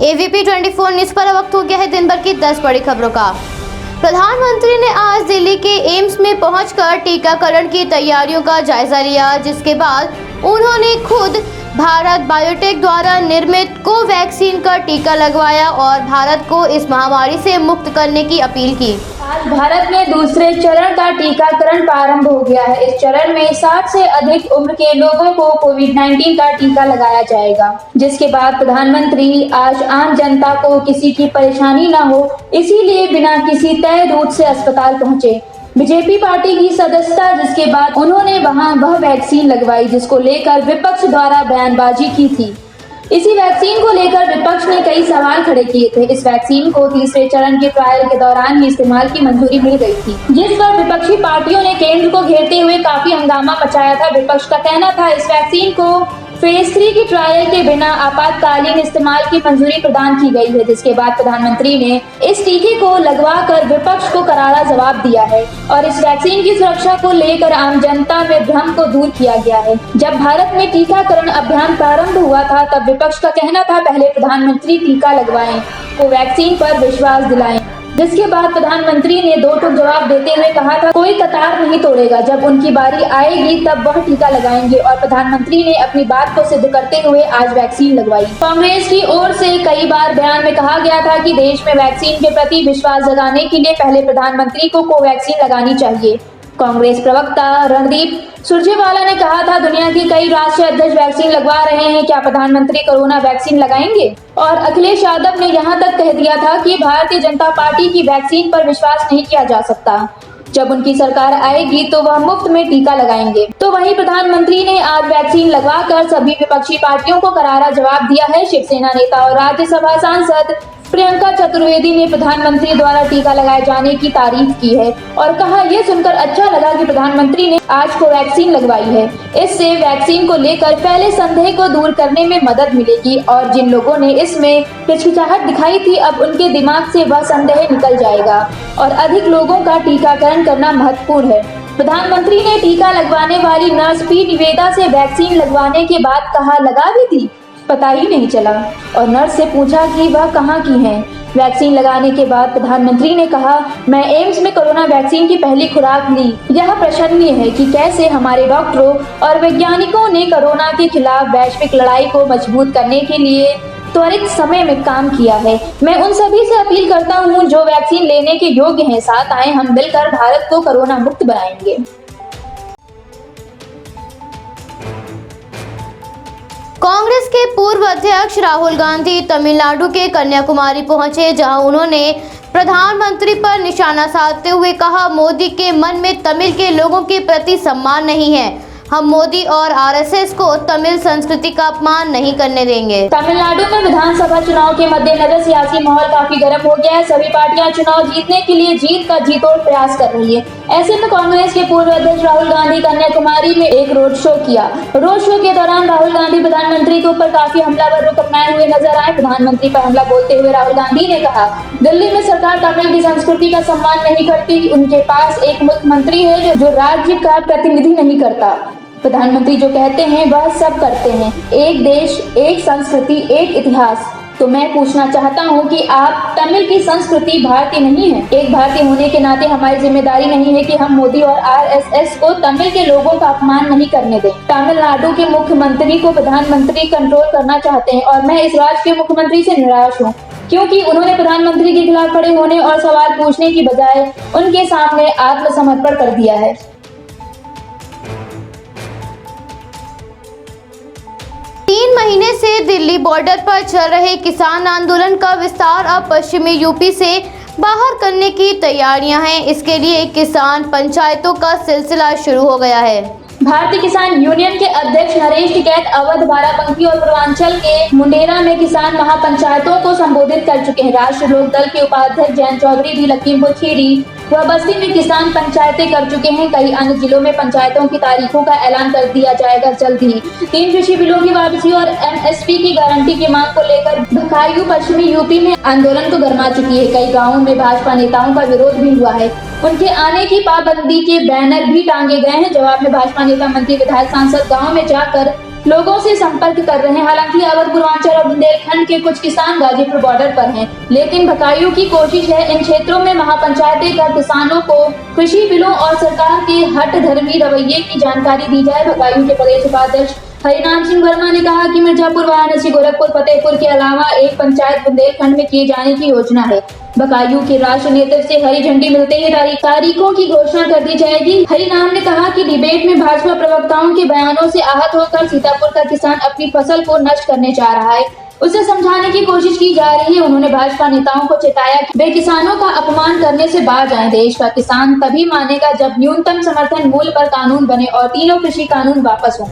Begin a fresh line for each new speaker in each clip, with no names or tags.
AVP 24 news पर वक्त हो गया है दिन भर की 10 बड़ी खबरों का। प्रधानमंत्री ने आज दिल्ली के एम्स में पहुंचकर टीकाकरण की तैयारियों का जायजा लिया, जिसके बाद उन्होंने खुद भारत बायोटेक द्वारा निर्मित कोवैक्सीन का टीका लगवाया और भारत को इस महामारी से मुक्त करने की अपील की।
आज भारत में दूसरे चरण का टीकाकरण प्रारंभ हो गया है। इस चरण में 60 से अधिक उम्र के लोगों को कोविड-19 का टीका लगाया जाएगा, जिसके बाद प्रधानमंत्री आज आम जनता को किसी की परेशानी न हो, इसीलिए बिना किसी तय रूट से अस्पताल पहुंचे। बीजेपी पार्टी की सदस्यता जिसके बाद उन्होंने वहां वह वैक्सीन लगवाई जिसको लेकर विपक्ष द्वारा बयानबाजी की थी। इसी वैक्सीन को लेकर विपक्ष ने कई सवाल खड़े किए थे। इस वैक्सीन को तीसरे चरण के ट्रायल के दौरान ही इस्तेमाल की मंजूरी मिल गई थी, जिस पर विपक्षी पार्टियों ने केंद्र को घेरते हुए काफी हंगामा मचाया था। विपक्ष का कहना था इस वैक्सीन को फेज 3 की ट्रायल के बिना आपातकालीन इस्तेमाल की मंजूरी प्रदान की गई है, जिसके बाद प्रधानमंत्री ने इस टीके को लगवाकर विपक्ष को करारा जवाब दिया है और इस वैक्सीन की सुरक्षा को लेकर आम जनता में भ्रम को दूर किया गया है। जब भारत में टीकाकरण अभियान प्रारंभ हुआ था तब विपक्ष का कहना था पहले प्रधानमंत्री टीका लगवाएं, कोवैक्सीन पर विश्वास दिलाएं, जिसके बाद प्रधानमंत्री ने दो टूक जवाब देते हुए कहा था कोई कतार नहीं तोड़ेगा, जब उनकी बारी आएगी तब वह टीका लगाएंगे और प्रधानमंत्री ने अपनी बात को सिद्ध करते हुए आज वैक्सीन लगवाई। कांग्रेस की ओर से कई बार बयान में कहा गया था कि देश में वैक्सीन के प्रति विश्वास जगाने के लिए पहले प्रधानमंत्री को कोवैक्सीन लगानी चाहिए। कांग्रेस प्रवक्ता रणदीप सुरजेवाला ने कहा था दुनिया के कई राष्ट्रीय अध्यक्ष वैक्सीन लगवा रहे हैं, क्या प्रधानमंत्री कोरोना वैक्सीन लगाएंगे? और अखिलेश यादव ने यहां तक कह दिया था कि भारतीय जनता पार्टी की वैक्सीन पर विश्वास नहीं किया जा सकता, जब उनकी सरकार आएगी तो वह मुफ्त में टीका लगाएंगे। तो वहीं प्रधानमंत्री ने आज वैक्सीन लगवाकर सभी विपक्षी पार्टियों को करारा जवाब दिया है। शिवसेना नेता और राज्यसभा सांसद प्रियंका चतुर्वेदी ने प्रधानमंत्री द्वारा टीका लगाए जाने की तारीफ की है और कहा यह सुनकर अच्छा लगा कि प्रधानमंत्री ने आज कोवैक्सीन लगवाई है। इससे वैक्सीन को लेकर पहले संदेह को दूर करने में मदद मिलेगी और जिन लोगों ने इसमें हिचकिचाहट दिखाई थी अब उनके दिमाग से वह संदेह निकल जाएगा और अधिक लोगों का टीकाकरण करना महत्वपूर्ण है। प्रधानमंत्री ने टीका लगवाने वाली नर्स पी निवेदा से वैक्सीन लगवाने के बाद कहा लगा भी थी, पता ही नहीं चला और नर्स से पूछा कि वह कहाँ की हैं। वैक्सीन लगाने के बाद प्रधानमंत्री ने कहा मैं एम्स में कोरोना वैक्सीन की पहली खुराक ली। यह प्रशंसनीय है कि कैसे हमारे डॉक्टरों और वैज्ञानिकों ने कोरोना के खिलाफ वैश्विक लड़ाई को मजबूत करने के लिए त्वरित समय में काम किया है। मैं उन सभी से अपील करता हूँ जो वैक्सीन लेने के योग्य हैं, साथ आए, हम मिलकर भारत को कोरोना मुक्त बनाएंगे।
कांग्रेस के पूर्व अध्यक्ष राहुल गांधी तमिलनाडु के कन्याकुमारी पहुंचे, जहां उन्होंने प्रधानमंत्री पर निशाना साधते हुए कहा मोदी के मन में तमिल के लोगों के प्रति सम्मान नहीं है, हम मोदी और आरएसएस को तमिल संस्कृति का अपमान नहीं करने देंगे।
तमिलनाडु में विधानसभा चुनाव के मद्देनजर सियासी माहौल काफी गर्म हो गया है। सभी पार्टियां चुनाव जीतने के लिए जीत का जीतोड़ प्रयास कर रही है। ऐसे में कांग्रेस के पूर्व अध्यक्ष राहुल गांधी कन्याकुमारी में एक रोड शो किया। रोड शो के दौरान राहुल गांधी प्रधानमंत्री के ऊपर काफी हमलावर रुख अपनाए हुए नजर आए। प्रधानमंत्री पर हमला बोलते हुए राहुल गांधी ने कहा दिल्ली में सरकार तमिल की संस्कृति का सम्मान नहीं करती, उनके पास एक मुख्यमंत्री है जो राज्य का प्रतिनिधि नहीं करता। प्रधानमंत्री जो कहते हैं वह सब करते हैं, एक देश, एक संस्कृति, एक इतिहास। तो मैं पूछना चाहता हूं कि आप तमिल की संस्कृति भारतीय नहीं है। एक भारतीय होने के नाते हमारी जिम्मेदारी नहीं है कि हम मोदी और आरएसएस को तमिल के लोगों का अपमान नहीं करने दें। तमिलनाडु के मुख्यमंत्री को प्रधानमंत्री कंट्रोल करना चाहते हैं और मैं इस राज्य के मुख्यमंत्री से निराश हूँ, क्योंकि उन्होंने प्रधानमंत्री के खिलाफ खड़े होने और सवाल पूछने की बजाय उनके सामने आत्मसमर्पण कर दिया है।
3 महीने से दिल्ली बॉर्डर पर चल रहे किसान आंदोलन का विस्तार अब पश्चिमी यूपी से बाहर करने की तैयारियां हैं। इसके लिए किसान पंचायतों का सिलसिला शुरू हो गया है।
भारतीय किसान यूनियन के अध्यक्ष नरेश टिकैत अवध, बाराबंकी और पूर्वांचल के मुंडेरा में किसान महापंचायतों को संबोधित कर चुके हैं। राष्ट्रीय लोक दल के उपाध्यक्ष जयंत चौधरी भी लखीमपुर खीरी व बस्ती में किसान पंचायतें कर चुके हैं। कई अन्य जिलों में पंचायतों की तारीखों का ऐलान कर दिया जाएगा जल्द ही। 3 कृषि बिलों की वापसी और एमएसपी की गारंटी की मांग को लेकर बकायू पश्चिमी यूपी में आंदोलन को गरमा चुकी है। कई गाँवों में भाजपा नेताओं का विरोध भी हुआ है, उनके आने की पाबंदी के बैनर भी टांगे गए हैं। जवाब में भाजपा नेता, मंत्री, विधायक, सांसद गाँव में जाकर लोगों से संपर्क कर रहे हैं। हालांकि अवध, पूर्वांचल और बुंदेलखंड के कुछ किसान गाजीपुर बॉर्डर पर हैं, लेकिन बकायू की कोशिश है इन क्षेत्रों में महापंचायतें कर किसानों को कृषि बिलों और सरकार के हठधर्मी रवैये की जानकारी दी जाए। बकायू के प्रदेश उपाध्यक्ष हरिनाम सिंह वर्मा ने कहा कि मिर्जापुर, वाराणसी, गोरखपुर, फतेहपुर के अलावा एक पंचायत बुंदेलखंड में किए जाने की योजना है। बकायू के राष्ट्रीय नेतृत्व से हरी झंडी मिलते ही तारीखों की घोषणा कर दी जाएगी। हरिनाम ने कहा कि डिबेट में भाजपा प्रवक्ताओं के बयानों से आहत होकर सीतापुर का किसान अपनी फसल को नष्ट करने जा रहा है, उसे समझाने की कोशिश की जा रही है। उन्होंने भाजपा नेताओं को चेताया कि वे किसानों का अपमान करने से बाज आए। देश का किसान तभी मानेगा जब न्यूनतम समर्थन मूल्य पर कानून बने और तीनों कृषि कानून वापस हों।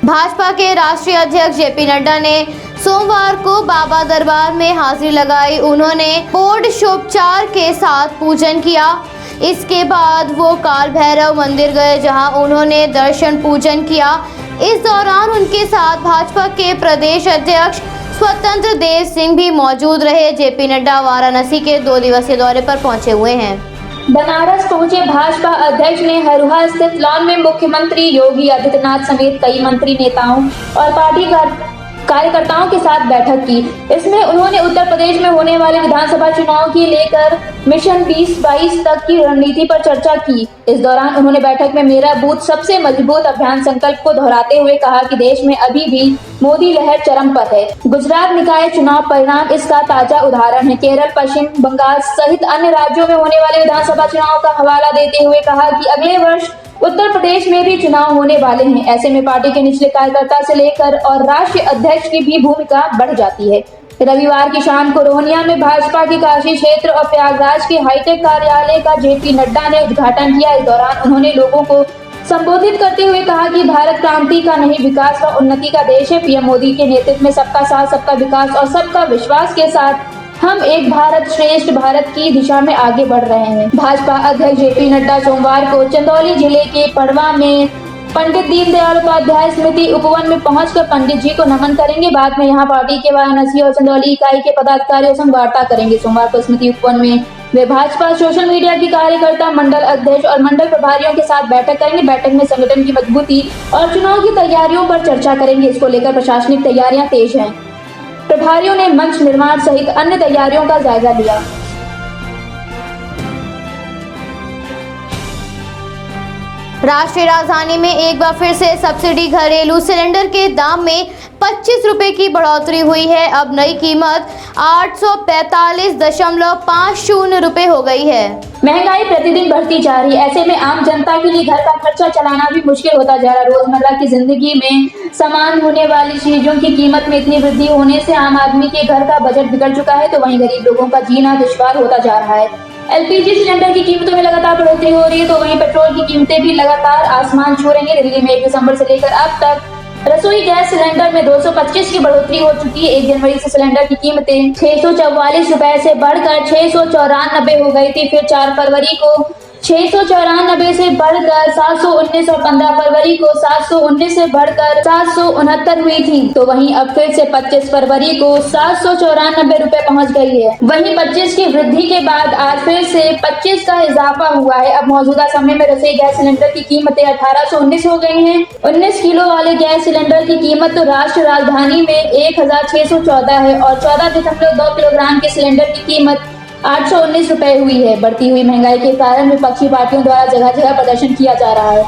भाजपा के राष्ट्रीय अध्यक्ष जेपी नड्डा ने सोमवार को बाबा दरबार में हाजिरी लगाई। उन्होंने षोडशोपचार के साथ पूजन किया। इसके बाद वो काल भैरव मंदिर गए, जहां उन्होंने दर्शन पूजन किया। इस दौरान उनके साथ भाजपा के प्रदेश अध्यक्ष स्वतंत्र देव सिंह भी मौजूद रहे। जेपी नड्डा वाराणसी के 2 दिवसीय दौरे पर पहुंचे हुए हैं।
बनारस पहुंचे भाजपा अध्यक्ष ने हरुहा स्थित लॉन में मुख्यमंत्री योगी आदित्यनाथ समेत कई मंत्री, नेताओं और पार्टी कार्यकर्ताओं के साथ बैठक की। इसमें उन्होंने उत्तर प्रदेश में होने वाले विधानसभा चुनाव की लेकर मिशन 2022 तक की रणनीति पर चर्चा की। इस दौरान उन्होंने बैठक में मेरा बूथ सबसे मजबूत अभियान संकल्प को दोहराते हुए कहा कि देश में अभी भी मोदी लहर चरम पर है। गुजरात निकाय चुनाव परिणाम इसका ताजा उदाहरण है। केरल, पश्चिम बंगाल सहित अन्य राज्यों में होने वाले विधानसभा चुनाव का हवाला देते हुए कहा कि अगले वर्ष उत्तर प्रदेश में भी चुनाव होने वाले हैं। ऐसे में पार्टी के निचले कार्यकर्ता से लेकर और राष्ट्रीय अध्यक्ष की भी भूमिका बढ़ जाती है। रविवार की शाम को रोहनिया में भाजपा के काशी क्षेत्र और प्रयागराज के हाईटेक कार्यालय का जेपी नड्डा ने उद्घाटन किया। इस दौरान उन्होंने लोगों को संबोधित करते हुए कहा कि भारत क्रांति का नहीं, विकास व उन्नति का देश है। पीएम मोदी के नेतृत्व में सबका साथ, सबका विकास और सबका विश्वास के साथ हम एक भारत श्रेष्ठ भारत की दिशा में आगे बढ़ रहे हैं। भाजपा अध्यक्ष जेपी नड्डा सोमवार को चंदौली जिले के पड़वा में पंडित दीनदयाल उपाध्याय स्मृति उपवन में पहुंचकर पंडित जी को नमन करेंगे। बाद में यहां पार्टी के वाराणसी और चंदौली इकाई के पदाधिकारियों से वार्ता करेंगे। सोमवार को स्मृति उपवन में वे भाजपा सोशल मीडिया के कार्यकर्ता, मंडल अध्यक्ष और मंडल प्रभारियों के साथ बैठक करेंगे। बैठक में संगठन की मजबूती और चुनाव की तैयारियों पर चर्चा करेंगे। इसको लेकर प्रशासनिक तैयारियां तेज हैं। प्रभारियों ने मंच निर्माण सहित अन्य तैयारियों का जायजा लिया।
राष्ट्रीय राजधानी में एक बार फिर से सब्सिडी घरेलू सिलेंडर के दाम में 25 रुपए की बढ़ोतरी हुई है। अब नई कीमत 845.50 रुपए हो गई है।
महंगाई प्रतिदिन बढ़ती जा रही है। ऐसे में आम जनता के लिए घर का खर्चा चलाना भी मुश्किल होता जा रहा है। रोजमर्रा की जिंदगी में सामान होने वाली चीजों की कीमत में इतनी वृद्धि होने से आम आदमी के घर का बजट बिगड़ चुका है, तो वहीं गरीब लोगों का जीना दुश्वार होता जा रहा है। एलपीजी सिलेंडर की कीमतों में लगातार बढ़ोतरी हो रही है, तो वहीं पेट्रोल की कीमतें भी लगातार आसमान छू रही है। दिल्ली में 1 दिसंबर से लेकर अब तक रसोई गैस सिलेंडर में 225 की बढ़ोतरी हो चुकी है। 1 जनवरी से सिलेंडर की कीमतें 644 रुपए से बढ़कर 694 हो गई थी। फिर 4 फरवरी को 694 से बढ़कर 719 और 15 फरवरी को 719 से बढ़कर 769 हुई थी। तो वहीं अब फिर से 25 फरवरी को 794 रुपए पहुंच गई है। वहीं 25 की वृद्धि के बाद आज फिर से 25 का इजाफा हुआ है। अब मौजूदा समय में रसोई गैस सिलेंडर की कीमतें 1819 हो गई हैं। 19 किलो वाले गैस सिलेंडर की कीमत तो राष्ट्रीय राजधानी में 1614 है और 14.2 किलोग्राम के सिलेंडर की कीमत 819 रुपए हुई है। बढ़ती हुई महंगाई के कारण विपक्षी पार्टियों द्वारा जगह जगह प्रदर्शन किया जा रहा है।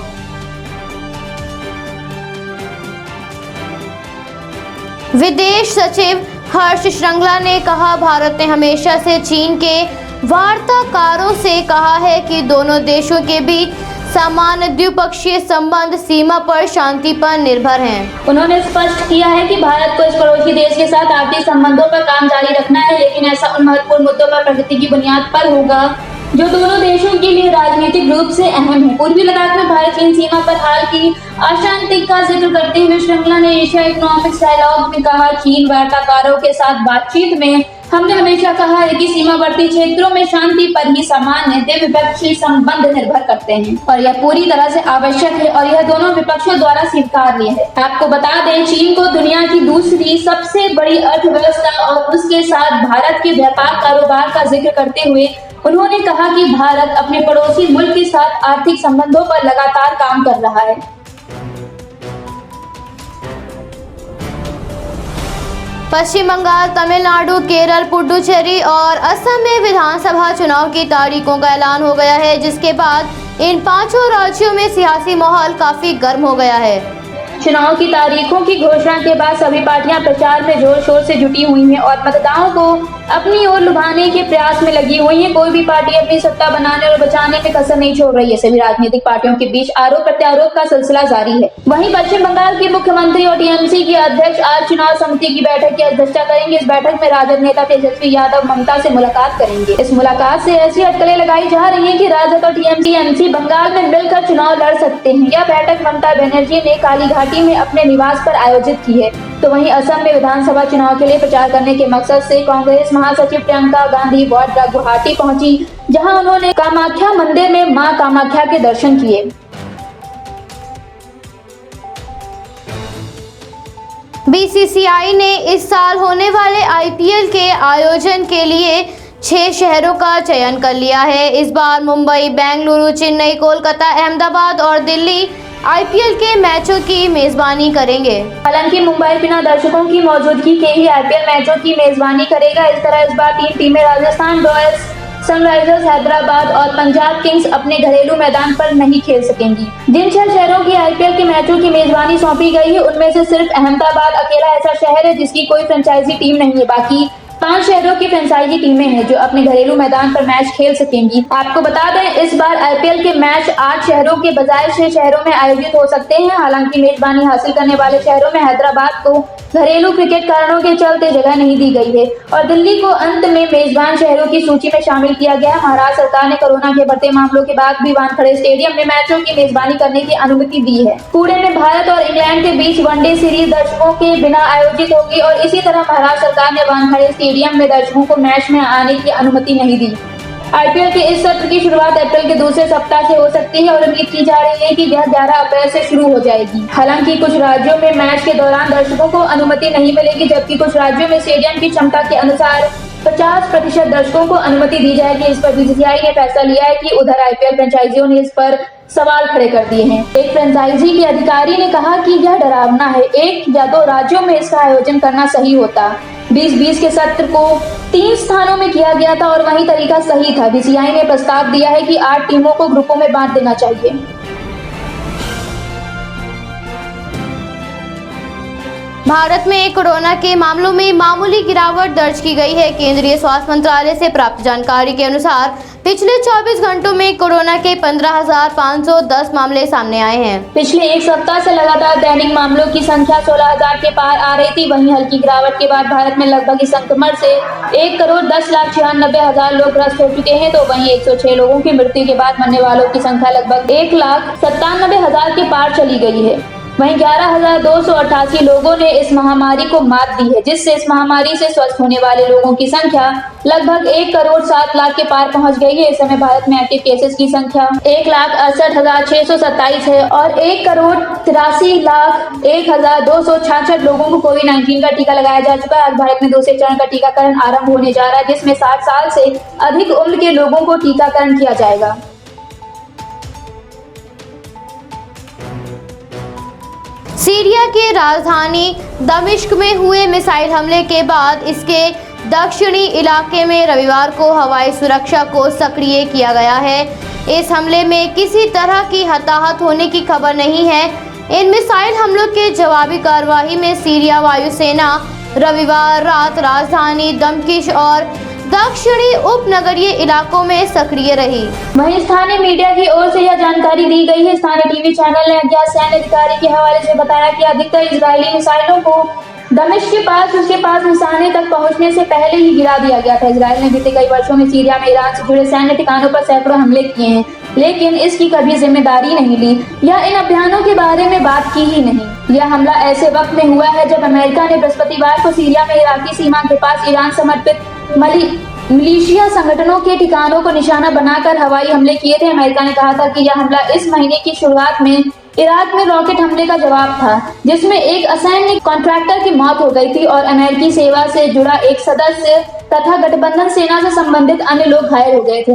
विदेश सचिव हर्ष श्रृंगला ने कहा, भारत ने हमेशा से चीन के वार्ताकारों से कहा है कि दोनों देशों के बीच समान द्विपक्षीय संबंध सीमा पर शांति पर निर्भर हैं।
उन्होंने स्पष्ट किया है कि भारत को इस पड़ोसी देश के साथ आर्थिक संबंधों पर काम जारी रखना है, लेकिन ऐसा उन महत्वपूर्ण मुद्दों पर प्रगति की बुनियाद पर होगा जो दोनों देशों के लिए राजनीतिक रूप से अहम है। पूर्वी लद्दाख में भारत चीन सीमा पर हाल की अशांति का जिक्र करते हुए श्रृंगला ने एशिया इकोनॉमिक्स डायलॉग में कहा, चीन वार्ताकारों के साथ बातचीत में हमने हमेशा कहा है कि सीमावर्ती क्षेत्रों में शांति पर ही सामान्य द्विपक्षीय संबंध निर्भर करते हैं और यह पूरी तरह से आवश्यक है और यह दोनों विपक्षों द्वारा स्वीकार्य है। आपको बता दें, चीन को दुनिया की दूसरी सबसे बड़ी अर्थव्यवस्था और उसके साथ भारत के व्यापार कारोबार का जिक्र करते हुए उन्होंने कहा कि भारत अपने पड़ोसी मुल्क के साथ आर्थिक संबंधों पर लगातार काम कर रहा है।
पश्चिम बंगाल, तमिलनाडु, केरल, पुडुचेरी और असम में विधानसभा चुनाव की तारीखों का ऐलान हो गया है, जिसके बाद इन पांचों राज्यों में सियासी माहौल काफी गर्म हो गया है।
चुनाव की तारीखों की घोषणा के बाद सभी पार्टियां प्रचार में जोर शोर से जुटी हुई हैं और मतदाताओं को अपनी ओर लुभाने के प्रयास में लगी हुई है। कोई भी पार्टी अपनी सत्ता बनाने और बचाने में कसर नहीं छोड़ रही है। सभी राजनीतिक पार्टियों के बीच आरोप प्रत्यारोप का सिलसिला जारी है। वहीं पश्चिम बंगाल के मुख्यमंत्री और टीएमसी के अध्यक्ष आज चुनाव समिति की बैठक की अध्यक्षता करेंगे। इस बैठक में राजद नेता तेजस्वी यादव ममता से मुलाकात करेंगे। इस मुलाकात से ऐसी अटकलें लगाई जा रही है कि राजद और टीएमसी बंगाल में मिलकर चुनाव लड़ सकते हैं। यह बैठक ममता बनर्जी ने कालीघाटी में अपने निवास पर आयोजित की है। तो वहीं असम में विधानसभा चुनाव के लिए प्रचार करने के मकसद से कांग्रेस महासचिव प्रियंका गांधी वाड्रा गुवाहाटी पहुंची, जहां उन्होंने कामाख्या मंदिर में मां कामाख्या के दर्शन किए।
बीसीसीआई ने इस साल होने वाले आईपीएल के आयोजन के लिए 6 शहरों का चयन कर लिया है। इस बार मुंबई, बेंगलुरु, चेन्नई, कोलकाता, अहमदाबाद और दिल्ली आईपीएल के मैचों की मेजबानी करेंगे।
हालांकि मुंबई बिना दर्शकों की मौजूदगी के ही आईपीएल मैचों की मेजबानी करेगा। इस तरह इस बार 3 टीमें राजस्थान रॉयल्स, सनराइजर्स हैदराबाद और पंजाब किंग्स अपने घरेलू मैदान पर नहीं खेल सकेंगी। जिन 6 शहरों की आईपीएल के मैचों की मेजबानी सौंपी गई है, उनमें से सिर्फ अहमदाबाद अकेला ऐसा शहर है जिसकी कोई फ्रेंचाइजी टीम नहीं है। बाकी 5 शहरों की फ्रेंचाइजी टीमें हैं जो अपने घरेलू मैदान पर मैच खेल सकेंगी। आपको बता दें, इस बार आईपीएल के मैच 8 शहरों के बजाय 6 शहरों में आयोजित हो सकते हैं। हालांकि मेजबानी हासिल करने वाले शहरों में हैदराबाद को घरेलू क्रिकेट कारणों के चलते जगह नहीं दी गई है और दिल्ली को अंत में मेजबान शहरों की सूची में शामिल किया गया। महाराष्ट्र सरकार ने कोरोना के बढ़ते मामलों के बाद भी वानखेड़े स्टेडियम में मैचों की मेजबानी करने की अनुमति दी है। पुणे में भारत और इंग्लैंड के बीच वनडे सीरीज दर्शकों के बिना आयोजित होगी और इसी तरह महाराष्ट्र सरकार ने वानखेड़े स्टेडियम में दर्शकों को मैच में आने की अनुमति नहीं दी। आईपीएल के इस सत्र की शुरुआत अप्रैल के दूसरे सप्ताह से हो सकती है और उम्मीद की जा रही है कि यह 11 अप्रैल से शुरू हो जाएगी। हालांकि कुछ राज्यों में मैच के दौरान दर्शकों को अनुमति नहीं मिलेगी, जबकि कुछ राज्यों में स्टेडियम की क्षमता के अनुसार 50% दर्शकों को अनुमति दी जाएगी। इस पर बीसीसीआई ने फैसला लिया है कि उधर आईपीएल फ्रेंचाइजियों ने इस पर सवाल खड़े कर दिए हैं। एक फ्रेंचाइजी के अधिकारी ने कहा कि यह डरावना है, 1 या 2 राज्यों में इसका आयोजन करना सही होता। 2020 के सत्र को 3 स्थानों में किया गया था और वही तरीका सही था। बीसीसीआई ने प्रस्ताव दिया है कि 8 टीमों को ग्रुपों में बांट देना चाहिए।
भारत में कोरोना के मामलों में मामूली गिरावट दर्ज की गई है। केंद्रीय स्वास्थ्य मंत्रालय से प्राप्त जानकारी के अनुसार पिछले 24 घंटों में कोरोना के 15,510 मामले सामने आए हैं। पिछले एक सप्ताह से लगातार दैनिक मामलों की संख्या 16,000 के पार आ रही थी। वहीं हल्की गिरावट के बाद भारत में लगभग इस संक्रमण से 1,10,96,000 लोग ग्रस्त हो चुके हैं। तो वहीं 106 लोगों की मृत्यु के बाद मरने वालों की संख्या लगभग 1,97,000 के पार चली गई है। वहीं 11,288 लोगों ने इस महामारी को मात दी है, जिससे इस महामारी से स्वस्थ होने वाले लोगों की संख्या लगभग 1,07,00,000 के पार पहुंच गई है। इस समय भारत में एक्टिव केसेस की संख्या 1,68,627 है और 1,83,01,266 लोगों को कोविड-19 का टीका लगाया जा चुका है। आज भारत में दूसरे चरण का टीकाकरण आरंभ होने जा रहा है, जिसमें 60 साल से अधिक उम्र के लोगों को टीकाकरण किया जाएगा। सीरिया की राजधानी दमिश्क में हुए मिसाइल हमले के बाद इसके दक्षिणी इलाके में रविवार को हवाई सुरक्षा को सक्रिय किया गया है। इस हमले में किसी तरह की हताहत होने की खबर नहीं है। इन मिसाइल हमलों के जवाबी कार्रवाई में सीरिया वायुसेना रविवार रात राजधानी दमिश्क और दक्षिणी उपनगरीय इलाकों में सक्रिय रही। वहीं स्थानीय मीडिया की ओर से यह जानकारी दी गई है। स्थानीय टीवी चैनल ने अज्ञात सैन्य अधिकारी के हवाले से बताया कि अधिकतर इजरायली मिसाइलों को दमिश्क के पास उसके पास निशाने तक पहुंचने से पहले ही गिरा दिया गया था। इजरायल ने बीते कई वर्षों में सीरिया में ईरान से जुड़े सैन्य ठिकानों पर सैकड़ों हमले किए हैं, लेकिन इसकी कभी जिम्मेदारी नहीं ली या इन अभियानों के बारे में बात की ही नहीं। यह हमला ऐसे वक्त में हुआ है जब अमेरिका ने बृहस्पतिवार को सीरिया में इराकी सीमा के पास ईरान समर्पित मिलिशिया संगठनों के ठिकानों को निशाना बनाकर हवाई हमले किए थे। अमेरिका ने कहा था कि यह हमला इस महीने की शुरुआत में इराक में रॉकेट हमले का जवाब था, जिसमें एक असैन्य कॉन्ट्रैक्टर की मौत हो गई थी और अमेरिकी सेवा से जुड़ा एक सदस्य
तथा गठबंधन सेना से संबंधित अन्य लोग घायल हो गए थे।